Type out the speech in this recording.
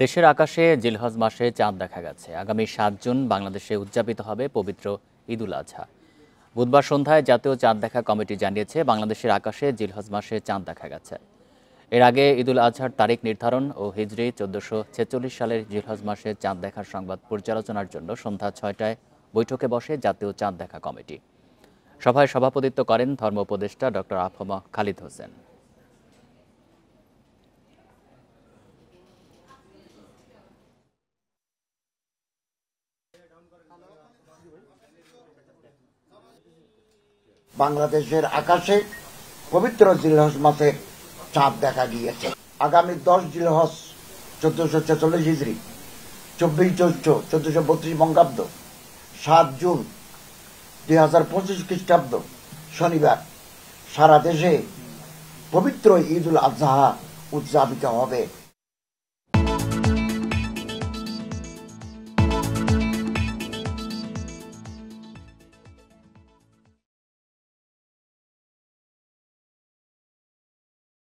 দেশের আকাশে জিলহজ মাসে চাঁদ দেখা গেছে। আগামী ৭ জুন বাংলাদেশে উদযাপিত হবে পবিত্র ঈদুল আজহা। বুধবার সন্ধ্যায় জাতীয় চাঁদ দেখা কমিটি জানিয়েছে, বাংলাদেশের আকাশে জিলহজ মাসে চাঁদ দেখা গেছে। এর আগে ঈদুল আজহার তারিখ নির্ধারণ ও হিজরি ১৪৪৬ সালের জিলহজ মাসে চাঁদ দেখার সংবাদ পর্যালোচনার জন্য সন্ধ্যা ৬টায় বৈঠকে বসে জাতীয় চাঁদ দেখা কমিটি। সভায় সভাপতিত্ব করেন ধর্ম উপদেষ্টা ডক্টর আফম খালিদ হোসেন। বাংলাদেশের আকাশে পবিত্র জিলহজ মাসের চাঁদ দেখা গিয়েছে। আগামী ১০ জিলহজ ১৪৪৬ হিজরি, ২৪ জ্যৈষ্ঠ ১৪৩২ বঙ্গাব্দ, ৭ জুন ২০২৫ খ্রিস্টাব্দ শনিবার সারা দেশে পবিত্র ঈদুল আজহা উদযাপিত হবে।